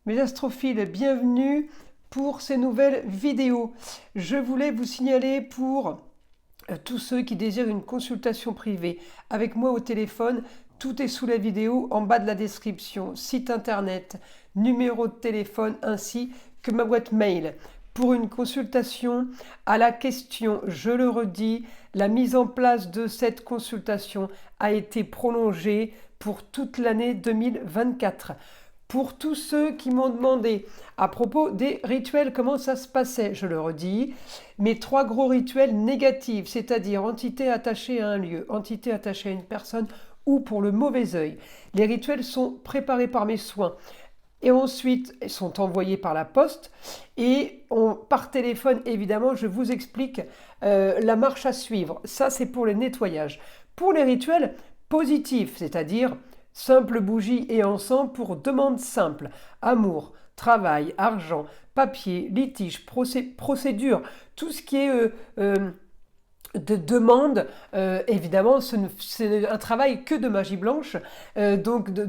Mes astrophiles, bienvenue pour ces nouvelles vidéos. Je voulais vous signaler pour tous ceux qui désirent une consultation privée avec moi au téléphone, tout est sous la vidéo en bas de la description, site internet, numéro de téléphone ainsi que ma boîte mail. Pour une consultation à la question, je le redis, la mise en place de cette consultation a été prolongée pour toute l'année 2024. Pour tous ceux qui m'ont demandé à propos des rituels, comment ça se passait, je le redis, mes 3 gros rituels négatifs, c'est-à-dire entité attachée à un lieu, entité attachée à une personne ou pour le mauvais œil. Les rituels sont préparés par mes soins et ensuite sont envoyés par la poste et par téléphone, évidemment, je vous explique la marche à suivre. Ça, c'est pour le nettoyage. Pour les rituels positifs, c'est-à-dire simple bougie et encens pour demande simple, amour, travail, argent, papier, litige, procédure, tout ce qui est de demande, évidemment, c'est un travail que de magie blanche, donc de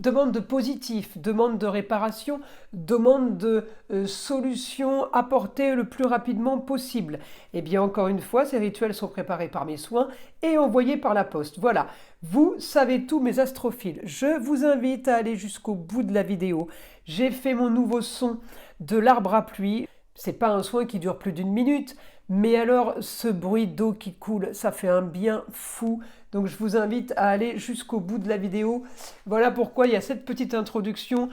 demande de positif, demande de réparation, demande de solution apportée le plus rapidement possible. Et bien encore une fois, ces rituels sont préparés par mes soins et envoyés par la poste. Voilà, vous savez tout mes astrophiles. Je vous invite à aller jusqu'au bout de la vidéo. J'ai fait mon nouveau son de l'arbre à pluie. C'est pas un soin qui dure plus d'1 minute, mais alors ce bruit d'eau qui coule, ça fait un bien fou. Donc je vous invite à aller jusqu'au bout de la vidéo. Voilà pourquoi il y a cette petite introduction.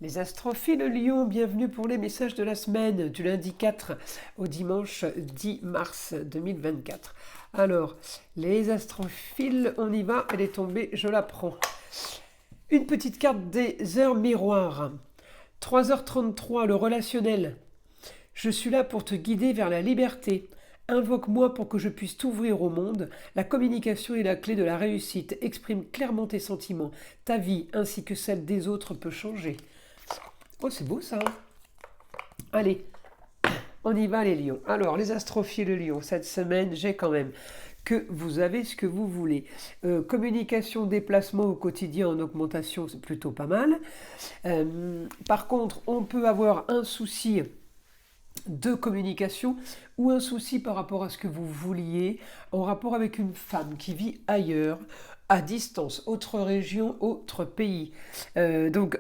Les astrophiles Lion, bienvenue pour les messages de la semaine, du lundi 4 au dimanche 10 mars 2024. Alors, les astrophiles, on y va, elle est tombée, je la prends. Une petite carte des heures miroirs. 3h33, le relationnel. Je suis là pour te guider vers la liberté. Invoque-moi pour que je puisse t'ouvrir au monde. La communication est la clé de la réussite. Exprime clairement tes sentiments. Ta vie ainsi que celle des autres peut changer. Oh, c'est beau ça. Allez, on y va les lions. Alors, les astrophiles lions, cette semaine, j'ai quand même que vous avez ce que vous voulez. Communication, déplacement au quotidien en augmentation, c'est plutôt pas mal. Par contre, on peut avoir un souci de communication ou un souci par rapport à ce que vous vouliez en rapport avec une femme qui vit ailleurs, à distance, autre région, autre pays. Donc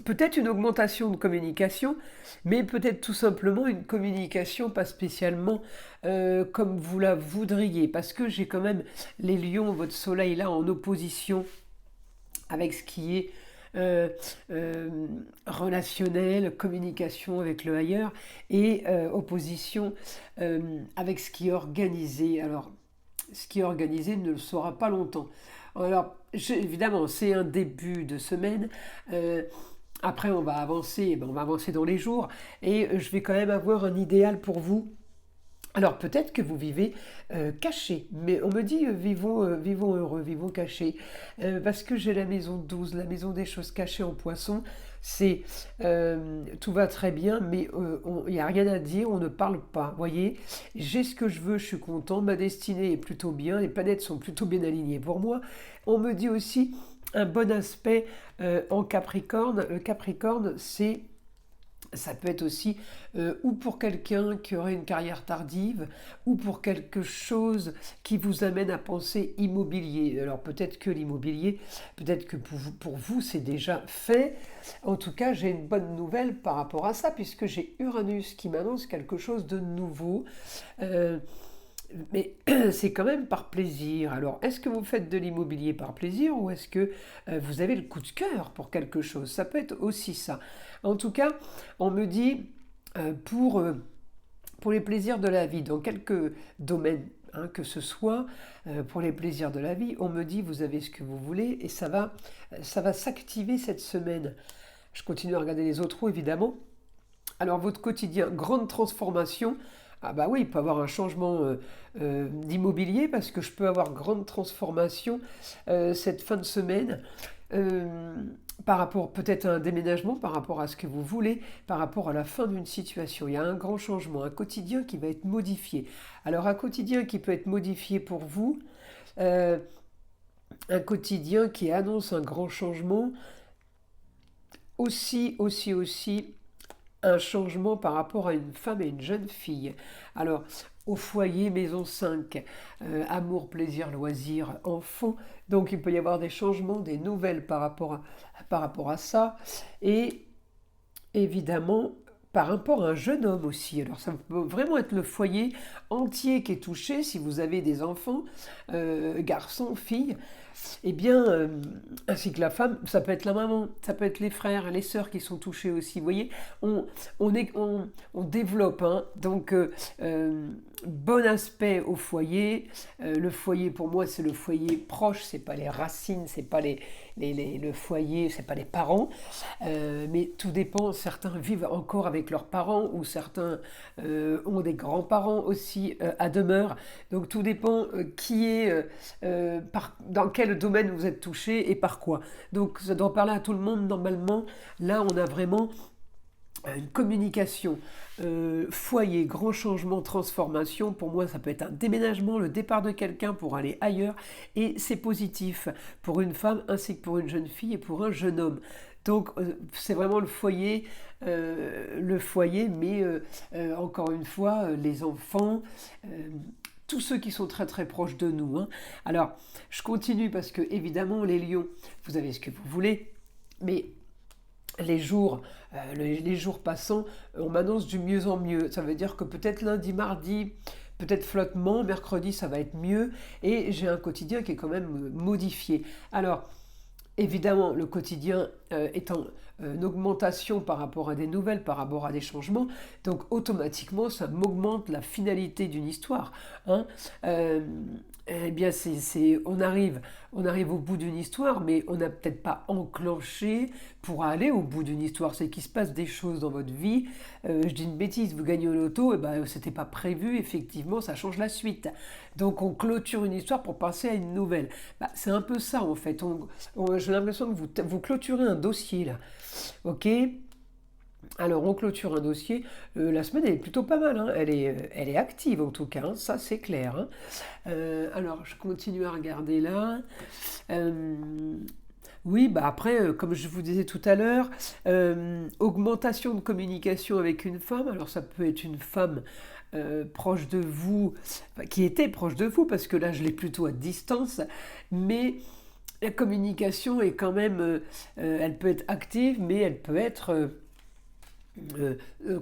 peut-être une augmentation de communication, mais peut-être tout simplement une communication pas spécialement comme vous la voudriez, parce que j'ai quand même les lions, votre soleil là en opposition avec ce qui est relationnel, communication avec le ailleurs et opposition avec ce qui est organisé. Alors, ce qui est organisé ne le sera pas longtemps. Alors, évidemment, c'est un début de semaine. Après, on va avancer dans les jours et je vais quand même avoir un idéal pour vous. Alors peut-être que vous vivez caché, mais on me dit vivons heureux, vivons cachés, parce que j'ai la maison 12, la maison des choses cachées en poisson, c'est tout va très bien, mais il n'y a rien à dire, on ne parle pas, voyez, j'ai ce que je veux, je suis content, ma destinée est plutôt bien, les planètes sont plutôt bien alignées pour moi. On me dit aussi un bon aspect en Capricorne. Le Capricorne, ça peut être aussi ou pour quelqu'un qui aurait une carrière tardive, ou pour quelque chose qui vous amène à penser immobilier. Alors peut-être que l'immobilier, peut-être que pour vous c'est déjà fait. En tout cas, j'ai une bonne nouvelle par rapport à ça, puisque j'ai Uranus qui m'annonce quelque chose de nouveau. Mais c'est quand même par plaisir. Alors, est-ce que vous faites de l'immobilier par plaisir ou est-ce que vous avez le coup de cœur pour quelque chose? Ça peut être aussi ça. En tout cas, on me dit pour les plaisirs de la vie, dans quelques domaines, que ce soit pour les plaisirs de la vie, on me dit vous avez ce que vous voulez et ça va s'activer cette semaine. Je continue à regarder les autres roues, évidemment. Alors, votre quotidien, grande transformation. Ah bah oui, il peut y avoir un changement d'immobilier parce que je peux avoir grande transformation cette fin de semaine par rapport peut-être à un déménagement, par rapport à ce que vous voulez, par rapport à la fin d'une situation. Il y a un grand changement, un quotidien qui va être modifié. Alors un quotidien qui peut être modifié pour vous, un quotidien qui annonce un grand changement, aussi un changement par rapport à une femme et une jeune fille. Alors, au foyer, maison 5, amour, plaisir, loisir, enfant. Donc, il peut y avoir des changements, des nouvelles par rapport à ça. Et évidemment, par rapport à un jeune homme aussi. Alors, ça peut vraiment être le foyer entier qui est touché si vous avez des enfants, garçons, filles. Eh bien, ainsi que la femme, ça peut être la maman, ça peut être les frères, les sœurs qui sont touchés aussi. Vous voyez, on développe, hein. Donc, bon aspect au foyer. Le foyer, pour moi, c'est le foyer proche, c'est pas les racines, c'est pas le foyer, c'est pas les parents. Mais tout dépend, certains vivent encore avec leurs parents ou certains ont des grands-parents aussi à demeure. Donc, tout dépend qui est, dans quel domaine vous êtes touché et par quoi. Donc ça doit parler à tout le monde normalement. Là, on a vraiment une communication, foyer, grand changement, transformation. Pour moi, ça peut être un déménagement, le départ de quelqu'un pour aller ailleurs. Et c'est positif pour une femme ainsi que pour une jeune fille et pour un jeune homme. Donc c'est vraiment le foyer, mais encore une fois, les enfants, tous ceux qui sont très très proches de nous, hein. Alors, je continue parce que évidemment, les lions, vous avez ce que vous voulez, mais les jours passant, on m'annonce du mieux en mieux. Ça veut dire que peut-être lundi, mardi, peut-être flottement, mercredi, ça va être mieux, et j'ai un quotidien qui est quand même modifié. Alors, évidemment, le quotidien est en augmentation par rapport à des nouvelles, par rapport à des changements, donc automatiquement, ça m'augmente la finalité d'une histoire, hein. Eh bien, on arrive au bout d'une histoire, mais on n'a peut-être pas enclenché pour aller au bout d'une histoire. C'est qu'il se passe des choses dans votre vie. Je dis une bêtise, vous gagnez au loto, et ben, c'était pas prévu, effectivement, ça change la suite. Donc, on clôture une histoire pour passer à une nouvelle. Bah, c'est un peu ça, en fait. J'ai l'impression que vous clôturez un dossier, là. Ok? Alors, on clôture un dossier. La semaine, elle est plutôt pas mal, hein. Elle est active, en tout cas, hein. Ça, c'est clair, hein. Alors, je continue à regarder là. Euh, oui, bah après, comme je vous disais tout à l'heure, augmentation de communication avec une femme. Alors, ça peut être une femme proche de vous, enfin, qui était proche de vous, parce que là, je l'ai plutôt à distance, mais la communication est quand même, elle peut être active, mais elle peut être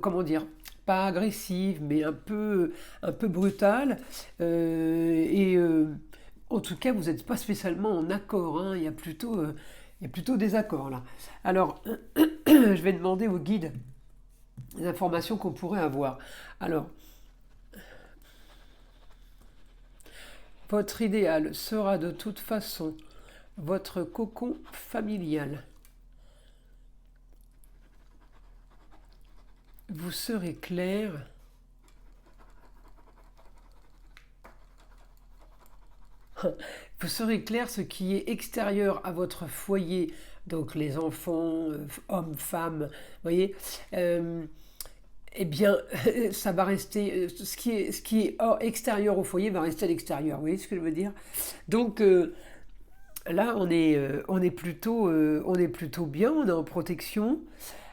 comment dire, pas agressive, mais un peu brutale. Et en tout cas, vous n'êtes pas spécialement en accord, hein. Il y a plutôt des accords là. Alors, je vais demander au guide les informations qu'on pourrait avoir. Alors, votre idéal sera de toute façon votre cocon familial. Vous serez clair. Vous serez clair ce qui est extérieur à votre foyer, donc les enfants, hommes, femmes, vous voyez, eh bien, ça va rester, ce qui est extérieur au foyer va rester à l'extérieur, vous voyez ce que je veux dire? Donc, là, on est plutôt bien, on est en protection.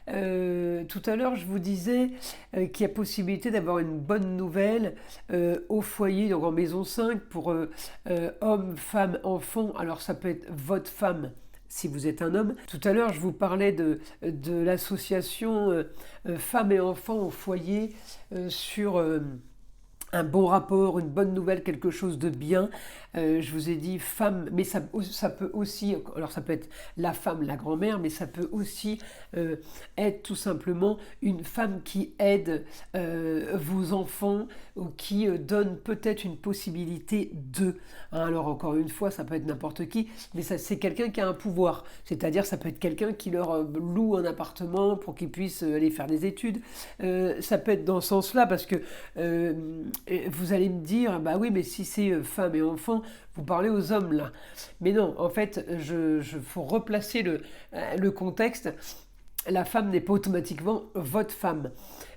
Tout à l'heure, je vous disais qu'il y a possibilité d'avoir une bonne nouvelle au foyer, donc en maison 5, pour hommes, femmes, enfants. Alors, ça peut être votre femme si vous êtes un homme. Tout à l'heure, je vous parlais de l'association femmes et enfants au foyer sur un bon rapport, une bonne nouvelle, quelque chose de bien. Je vous ai dit femme, mais ça peut aussi, alors ça peut être la femme, la grand-mère, mais ça peut aussi être tout simplement une femme qui aide vos enfants ou qui donne peut-être une possibilité de. Hein, alors encore une fois, ça peut être n'importe qui, mais c'est quelqu'un qui a un pouvoir. C'est-à-dire ça peut être quelqu'un qui leur loue un appartement pour qu'ils puissent aller faire des études. Ça peut être dans ce sens-là, parce que vous allez me dire, bah oui, mais si c'est femme et enfant, vous parlez aux hommes là. Mais non, en fait, faut replacer le contexte. La femme n'est pas automatiquement votre femme.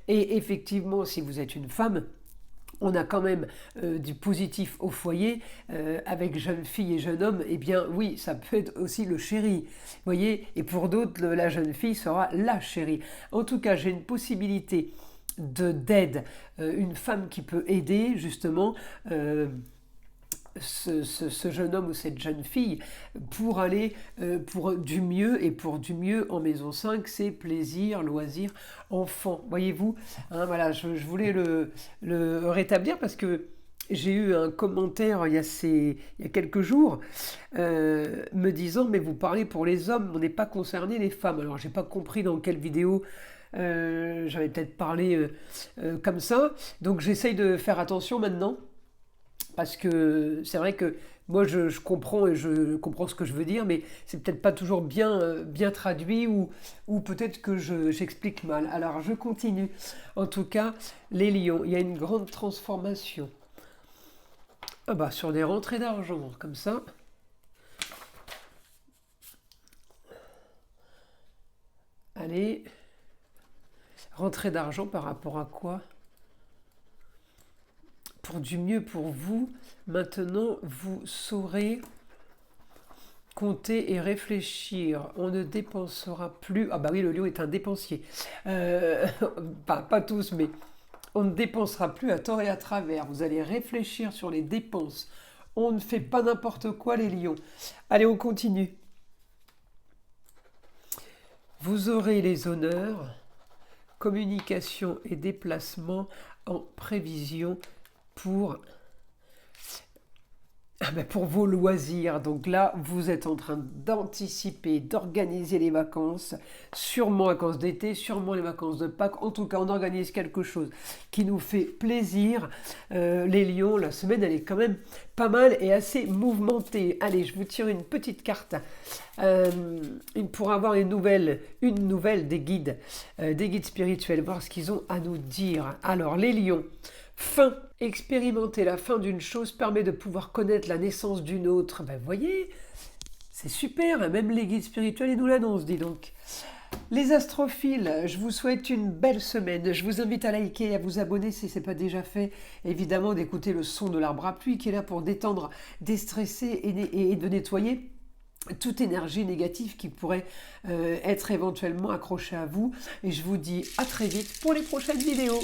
Et effectivement, si vous êtes une femme, on a quand même du positif au foyer, avec jeune fille et jeune homme, eh bien oui, ça peut être aussi le chéri, vous voyez, et pour d'autres, la jeune fille sera la chérie. En tout cas, j'ai une possibilité d'aide, une femme qui peut aider justement ce jeune homme ou cette jeune fille pour aller pour du mieux, et pour du mieux en maison 5, c'est plaisir, loisir, enfant. Voyez-vous, hein, voilà, je voulais le rétablir parce que j'ai eu un commentaire il y a quelques jours me disant mais vous parlez pour les hommes, on n'est pas concerné les femmes. Alors j'ai pas compris dans quelle vidéo j'avais peut-être parlé comme ça, donc j'essaye de faire attention maintenant. Parce que c'est vrai que moi je comprends et je comprends ce que je veux dire, mais c'est peut-être pas toujours bien traduit, ou peut-être que j'explique mal. Alors je continue. En tout cas, les lions, il y a une grande transformation. Ah bah, sur des rentrées d'argent, comme ça. Allez, rentrée d'argent par rapport à quoi? Pour du mieux pour vous, maintenant vous saurez compter et réfléchir. On ne dépensera plus. Ah bah oui, le lion est un dépensier. Pas tous, mais on ne dépensera plus à tort et à travers. Vous allez réfléchir sur les dépenses. On ne fait pas n'importe quoi, les lions. Allez, on continue. Vous aurez les honneurs, communication et déplacement en prévision pour vos loisirs. Donc là, vous êtes en train d'anticiper, d'organiser les vacances, sûrement les vacances d'été, sûrement les vacances de Pâques. En tout cas, on organise quelque chose qui nous fait plaisir. Les lions, la semaine, elle est quand même pas mal et assez mouvementée. Allez, je vous tire une petite carte pour avoir une nouvelle des guides spirituels, voir ce qu'ils ont à nous dire. Alors, les lions, fin. Expérimenter la fin d'une chose permet de pouvoir connaître la naissance d'une autre. Ben, vous voyez, c'est super, hein, même les guides spirituels, ils nous l'annoncent, dis donc. Les astrophiles, je vous souhaite une belle semaine. Je vous invite à liker et à vous abonner si ce n'est pas déjà fait. Évidemment, d'écouter le son de l'arbre à pluie qui est là pour détendre, déstresser et de nettoyer toute énergie négative qui pourrait être éventuellement accrochée à vous. Et je vous dis à très vite pour les prochaines vidéos.